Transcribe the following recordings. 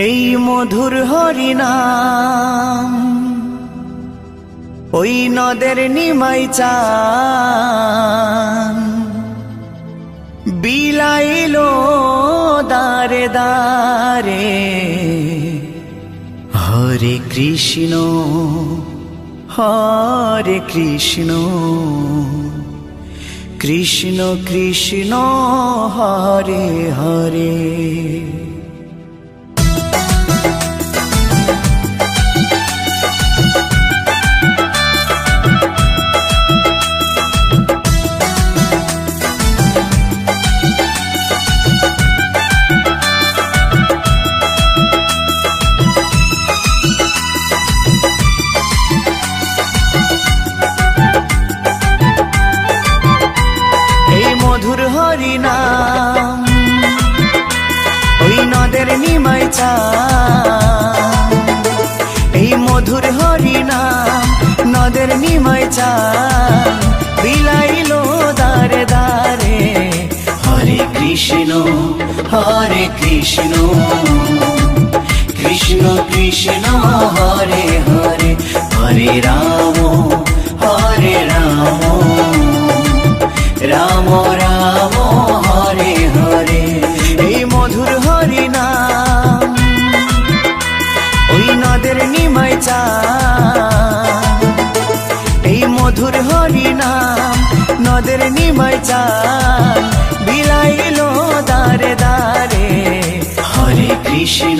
এই মধুর হরিনাম ওই নদের নিমাই চান বিলাইলো দারে দারে। হরে কৃষ্ণ হরে কৃষ্ণ কৃষ্ণ কৃষ্ণ হরে হরে। মধুর হরিনাম ওই নদের নিমাই চান, এই মধুর হরিনাম নদের নিমাই চান বিলাইলো দারে দারে। হরে কৃষ্ণ কৃষ্ণ কৃষ্ণ হরে হরে। হরে রাম রাম রাম হরে হরে। এই মধুর হরিনাম ওই নদের নিমাই চান, এই মধুর হরিনাম নদের নিমাই চান বিলাইলো দারে দারে। হরে কৃষ্ণ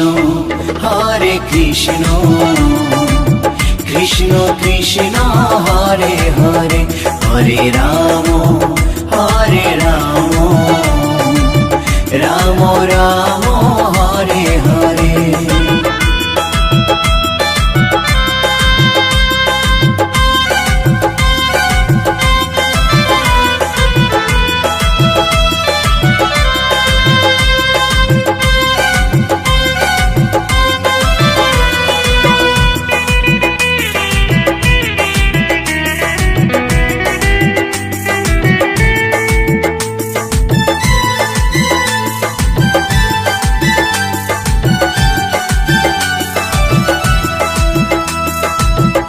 কৃষ্ণ কৃষ্ণ হরে হরে। হরে রাম রাম রাম হরে হরে।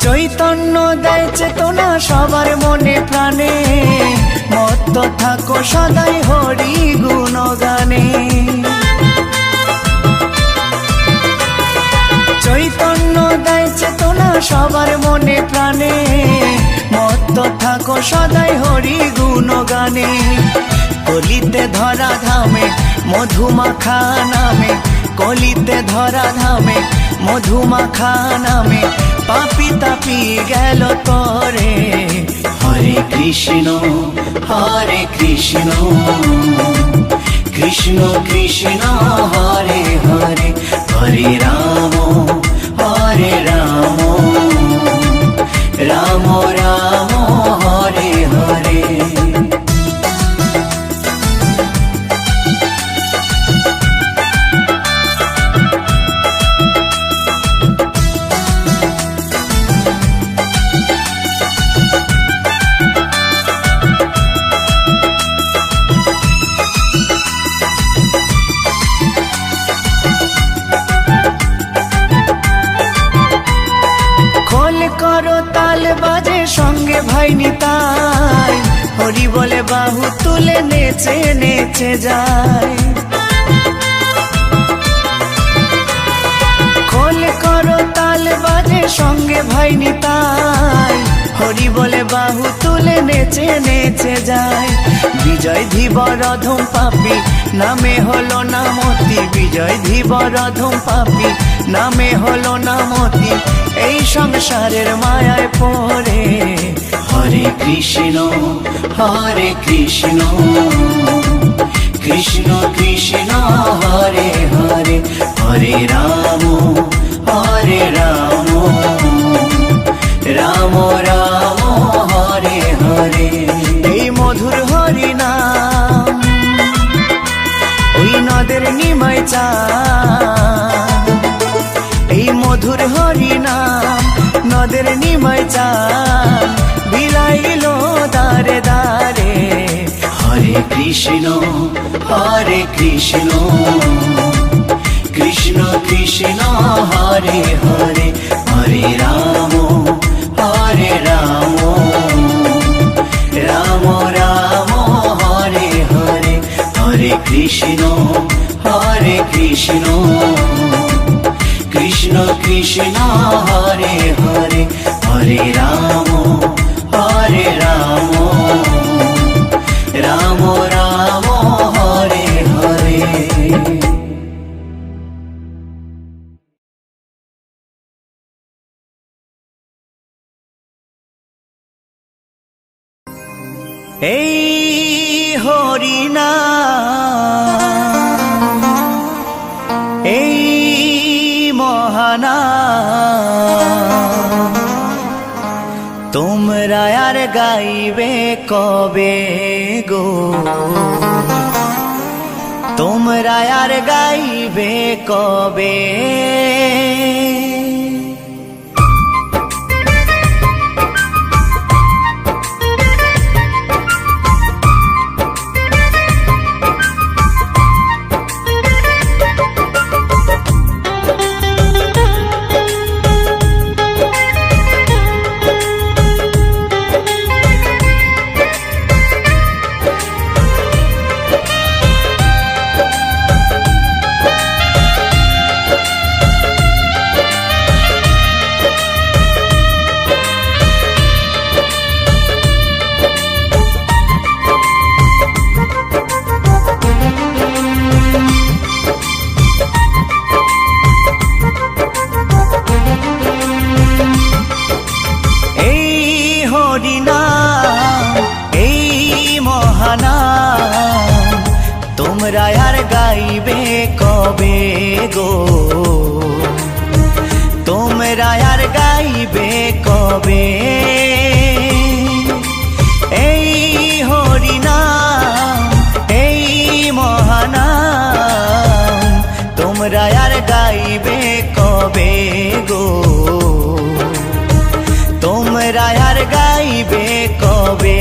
চৈতন্য দেয় চেতনা সবার মনে প্রাণে, মত্ত থাকো সদাই হরি গুণগানে। চৈতন্য দেয় চেতনা সবার মনে প্রাণে, মত্ত থাকো সদাই হরি গুণগানে। কলিতে ধরা ধামে মধুমাখা নামে, কলিতে ধরা ধামে মধুমাখা নামে পাপি তাপি গেল তরে। হরে কৃষ্ণ কৃষ্ণ কৃষ্ণ হরে হরে। হরে রাম রাম রাম হরে হরে। করো তাল বাজে সঙ্গে ভাই নিতাই, হরি বলে বাহু তুলে নেচে নেচে যায়। খোল করো তাল বাজে সঙ্গে ভাই নিতাই, হরি বলে বাহু তুলে নেচে নেচে যায়। বিজয় ধীবরধম পাপি নামে হলো নামতি, বিজয় ধীবরধম পাপি নামে হলো নামতি এই সংসারের মায়ায় পড়ে। হরে কৃষ্ণ কৃষ্ণ কৃষ্ণ হরে হরে। হরে রাম রাম রাম হরে হরে। এই মধুর হরিনাম ওই নদের নিমাই চান, এই মধুর হরিনাম নদের নিমাই চান বিলাইলো দারে দারে। হরে কৃষ্ণ কৃষ্ণ কৃষ্ণ হরে হরে, হরে রাম রাম রাম হরে হরে, হরে কৃষ্ণ কৃষ্ণ কৃষ্ণ হরে হরে, হরে রাম রাম রাম হরে হরে। এই হরিনাম, এই মহানাম, তোমরা আর গাইবে কবে গো, তোমরা আর গাইবে কবে। তোমরা আর গাইবে কবে গো, তোমরা আর গাইবে কবে। এই হরিনাম, এই মহানাম, তোমরা আর গাইবে কবে গো, তোমরা আর গাইবে কবে।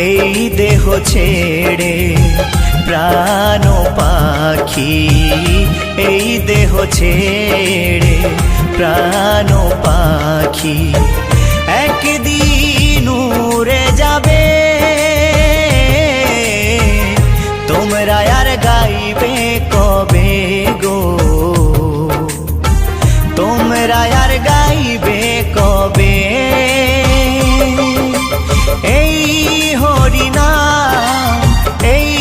এই দেহ ছেড়ে প্রাণ পাখি, এই দেহ ছেড়ে প্রাণ পাখি, একদিন উড়ে যাবে। তোমরা আর গাইবে কবে গো, তোমরা আর গাইবে কবে। এই হরিনাম, এই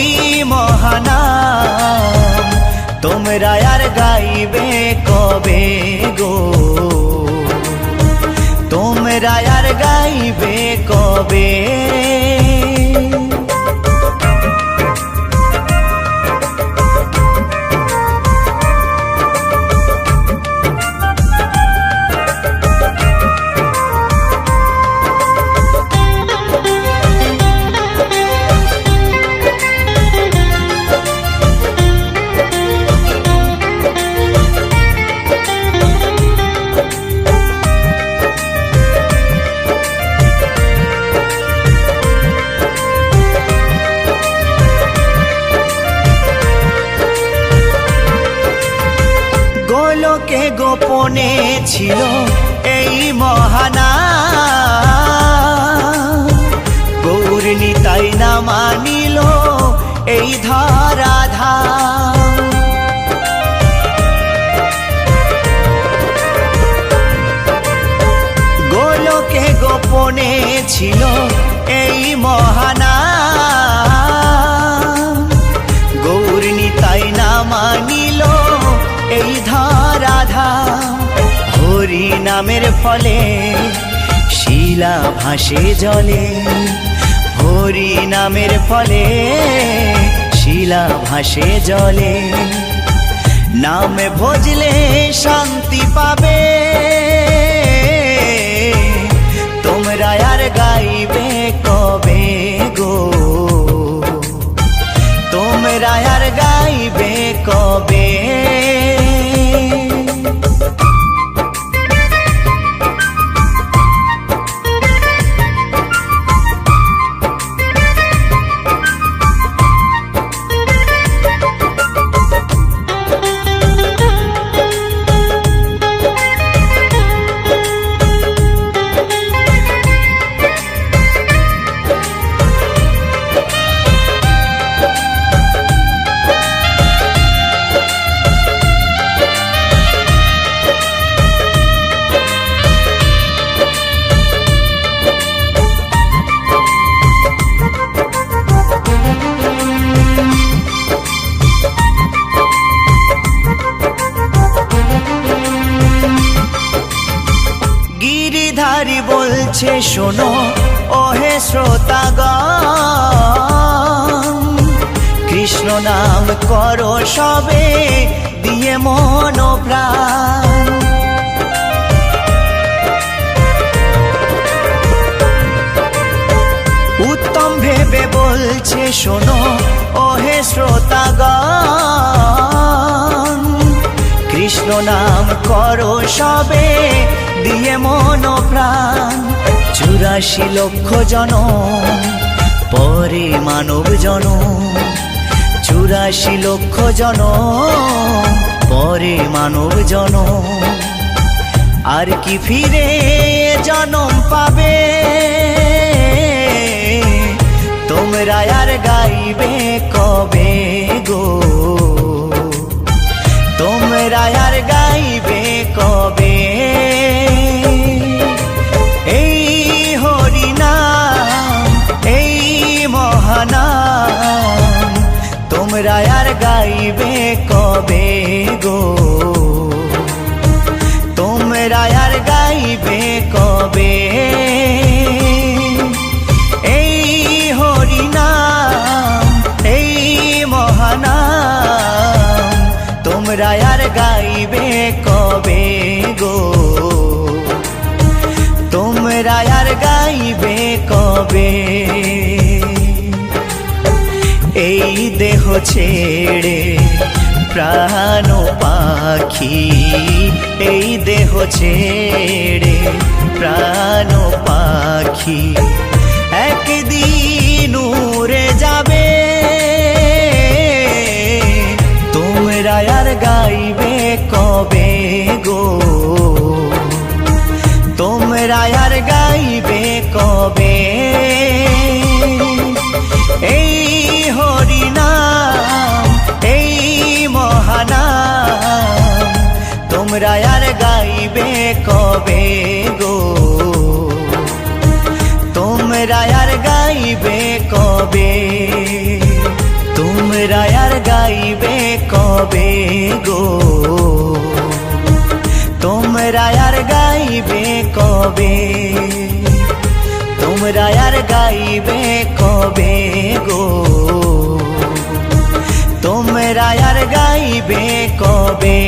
মহানাম, তোমরা আর গাইবে কবে গো, তোমরা আর গাইবে কবে। গোলকে গোপনে ছিল এই মহানাম, গৌর নিতাই না মানিল এই ধরাধাম। গোলকে গোপনে ছিল এই মহানাম, গৌর নিতাই না মানিল এই ধরাধাম। হরি নামের ফলে শিলা ভাসে জলে, হরি নামের ফলে শিলা ভাসে জলে। নাম ভজলে শান্তি পাবে, তোমরা আর গাইবে কবে গো, তোমরা আর গাইবে কবে। বলছে শোনো ওহে শ্রোতাগণ, কৃষ্ণ নাম করো সবে দিয়ে মন প্রাণ। উত্তম ভেবে বলছে শোনো ওহে শ্রোতাগণ, কৃষ্ণ নাম করো সবে দিয়ে মন প্রাণ। 84 লক্ষ জনম পরে মানব জনম, 84 লক্ষ জনম পরে মানব জনম, আর কি ফিরে জনম পাবে তোমরা আর গাইবে কবে গো, তোমরা আর গাইবে কবে। এই হরিনাম এই মহানাম তোমরা আর গাইবে কবে গো, তোমরা আর গাইবে কবে। এই হরিনাম এই মহানাম তোমরা আর গাইবে কবে গো, তোমরা আর গাইবে কবে। এই দেহ ছেড়ে প্রাণ পাখি, এই দেহ ছেড়ে প্রাণ পাখি একদিন উড়ে যাবে, তোমরা আর গাইবে কবে গো, তোমরা আর গাইবে কবে। এই হরিনাম এই মহানাম তোমরা আর গাইবে কবে গো, তোমরা আর গাইবে কবে, তোমরা আর গাইবে কবে গো, তোমরা আর গাইবে কবে, তোমরা আর গাইবে কবে গো, তোমরা আর গাইবে কবে।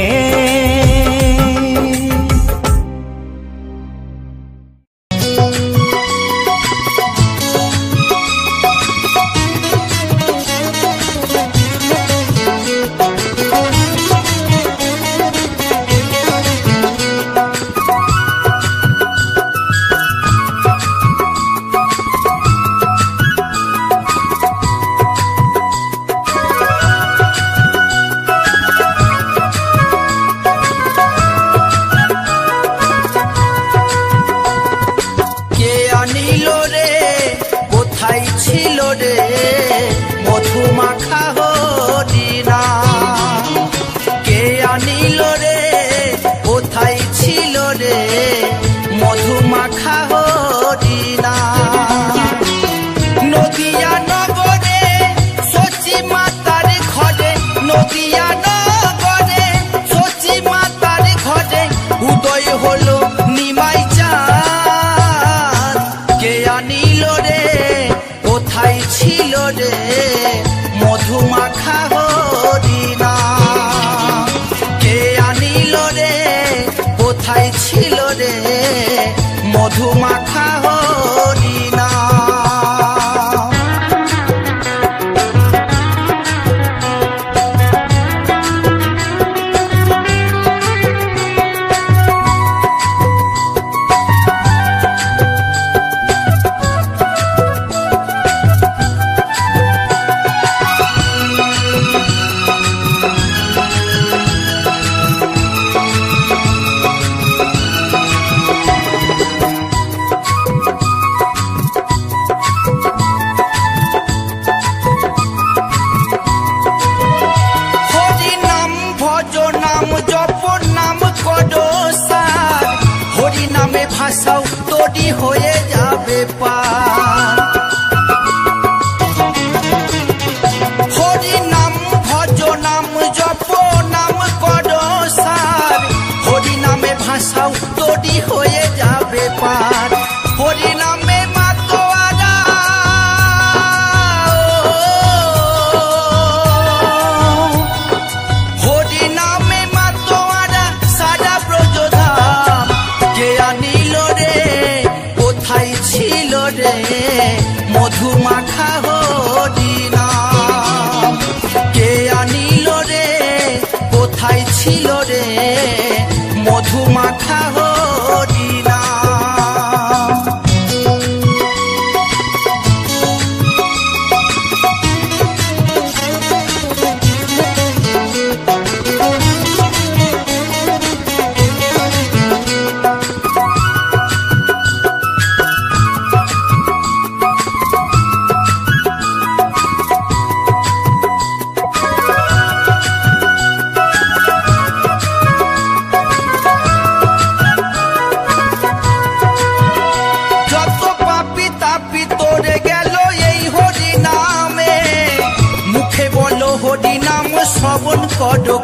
ভাষাও তৈরি হয়ে যাবে পার।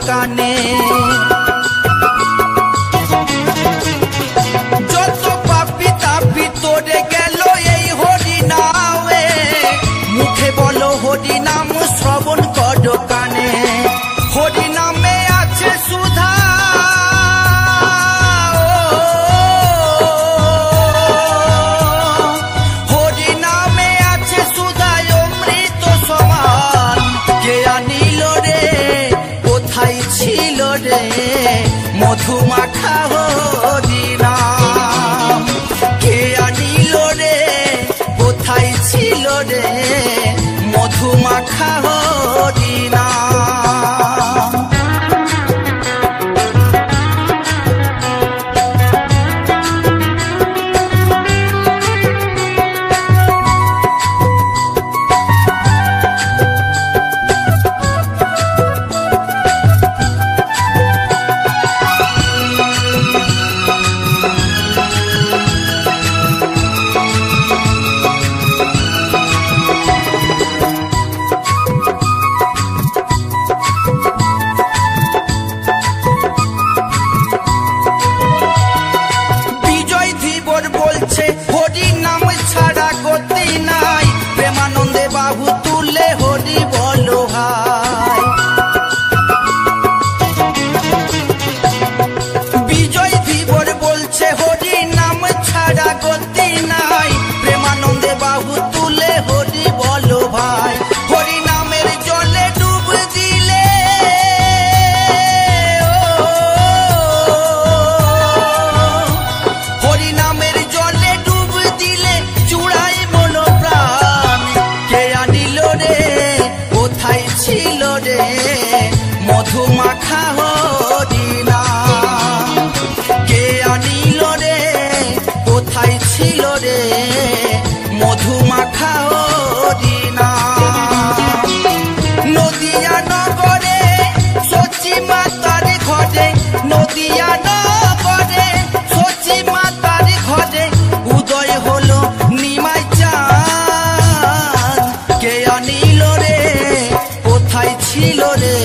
কানে। যত পাপি তাপি তোরে গেল এই হরি নামে, মুখে বলো হরি নাম শ্রবণ কর কানে। হরি নামে আছে সুধা, হরি নামে আছে সুধা অমৃত সমান। কে আনিল রে কোথায় ছিল রে মধু মাখা হরি নাম। কে আনিল রে কোথায় ছিল রে মধু মাখা হরি নাম। বিজয় ধীবর বলছে হরি নাম ছাড়া গতি নাই, প্রেমানন্দে বাহু তুলে হরি বলো হাই। বিজয় ধীবর বলছে হরি নাম ছাড়া গতি নাই, প্রেমানন্দে বাহু তুলে হরি বলো ভাই। হরি নামের জলে ডুব দিলে হরি নামের জলে ডুব দিলে চূড়াই মন প্রাণ। কে আনিল রে কোথায় ছিল রে মধু মাখা হরি নাম। কে আনিল রে কোথায় ছিল রে মধু মাখা হরি নাম। নদিয়া নগরে সচি মাতার ঘরে, নদিয়া নগরে সচি মাতার ঘরে উদয় হলো নিমাই চাঁদ। কে আনিল রে কোথায় ছিল রে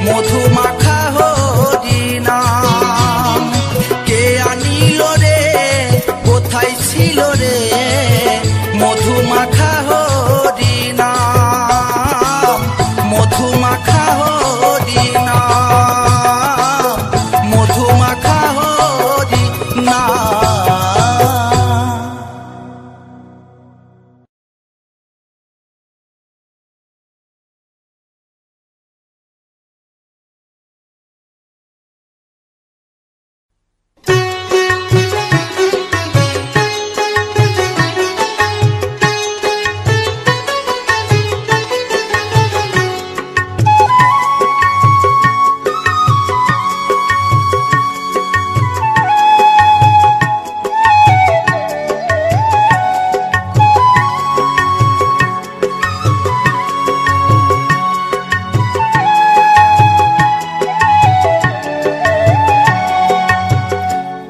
মধু মাখা হরি নাম। কে আনিল রে কোথায় ছিল রে মধু মাখা হরি নাম। মধু মাখা হরি নাম, মধু মাখা হরি নাম।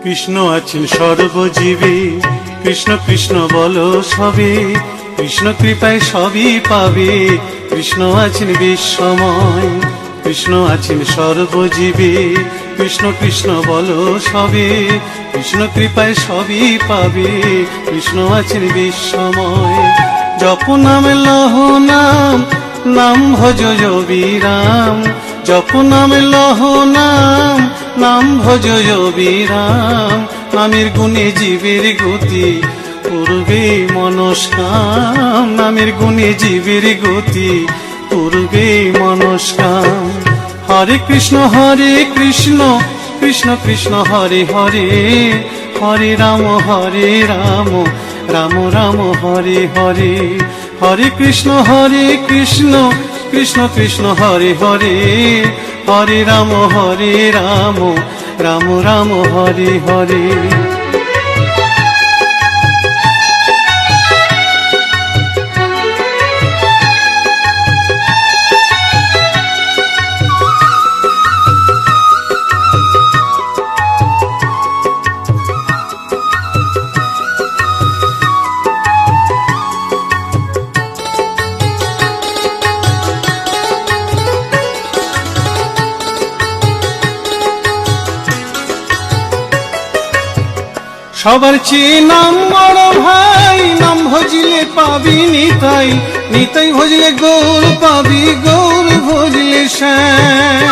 কৃষ্ণ আছেন সর্বজীবে, কৃষ্ণ কৃষ্ণ বলো সবে, কৃষ্ণ কৃপায় সবই পাবে। কৃষ্ণ আছেন বিশ্বময়, কৃষ্ণ আছেন সর্বজীবে, কৃষ্ণ কৃষ্ণ বলো সবে, কৃষ্ণ কৃপায় সবই পাবে। কৃষ্ণ আছেন বিশ্বময়। জপ নাম লহ নাম, নাম ভজ বিরাম। জপ নাম লহ নাম, নাম ভজ বিরাম। নামের গুণে জীবের গতি পূর্বে মনস্কাম। নামের গুণে জীবের গতি পূর্বে মনস্কাম। হরে কৃষ্ণ কৃষ্ণ কৃষ্ণ হরে হরে, হরে রাম রাম রাম হরে হরে। হরে কৃষ্ণ কৃষ্ণ কৃষ্ণ হরে হরে, হরে রাম রাম রাম হরে হরে। সবার চেয়ে নাম বড় ভাই, নাম ভজলে পাবি নিতাই, নিতাই ভজলে গৌর পাবি, গৌর ভজলে শ্যাম।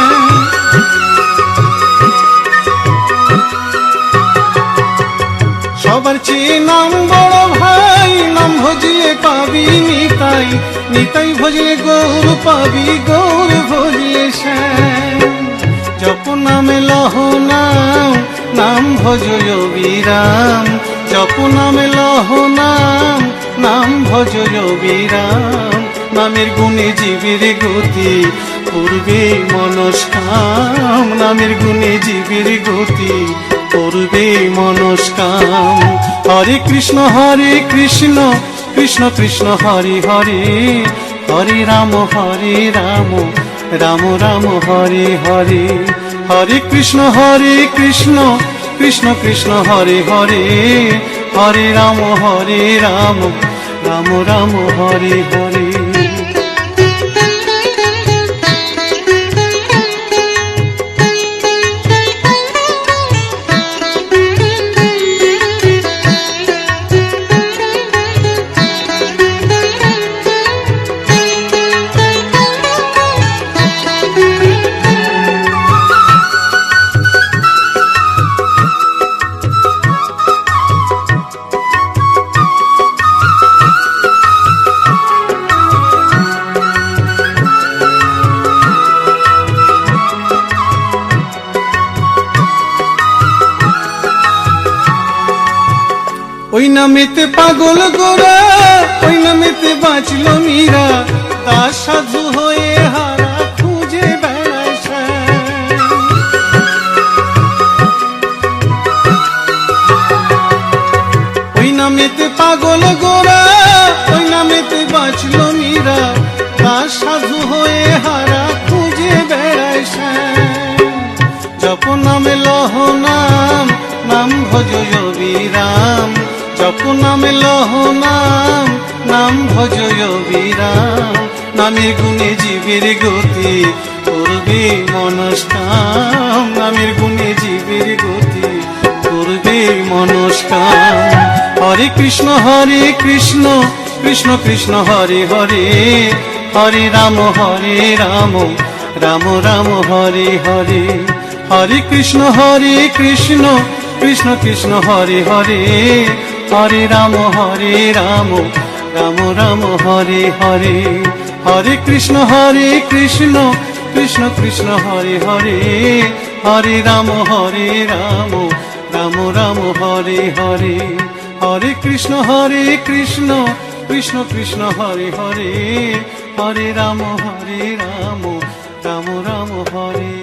সবার চেয়ে নাম বড় ভাই, নাম ভজলে পাবি নিতাই, নিতাই ভজলে গৌর পাবি, গৌর ভজলে শ্যাম। জপ নামে লহ নাম, নাম ভজ বিরাম, জপ নামে লহ নাম, নাম ভজ বিরাম। নামের গুণে জীবের গতি পূর্বে মনস্কাম, নামের গুণে জীবের গতি পূর্বে মনস্কাম। হরে কৃষ্ণ কৃষ্ণ কৃষ্ণ হরে হরে, হরে রাম রাম রাম হরে হরে। হরে কৃষ্ণ কৃষ্ণ কৃষ্ণ হরে হরে, হরে রাম রাম রাম হরে হরে। ওই নামেতে পাগল গোরা, ওই নামেতে বাঁচল মীরা, তার সাধু হয়ে হারা খুঁজে বেড়ায় শ্যাম। ওই নামেতে পাগল গোরা, ওই নামেতে বাঁচল মীরা, তার সাধু হয়ে হারা খুঁজে বেড়ায় শ্যাম। জপ নামে লহ নাম, নাম ভজ বিরাম, জপ নামে লহ নাম, নাম ভজ বিরাম। নামের গুণে জীবের গতি করবে মনস্কাম, নামের গুণে জীবের গতি করবে মনস্কাম। হরে কৃষ্ণ কৃষ্ণ কৃষ্ণ হরে হরে, হরে রাম রাম রাম হরে হরে। হরে কৃষ্ণ কৃষ্ণ কৃষ্ণ হরে হরে, হরে রাম রাম রাম হরে হরে। হরে কৃষ্ণ কৃষ্ণ কৃষ্ণ হরে হরে, হরে রাম রাম রাম হরে হরে। হরে কৃষ্ণ কৃষ্ণ কৃষ্ণ হরে হরে, হরে রাম রাম রাম রাম হরে।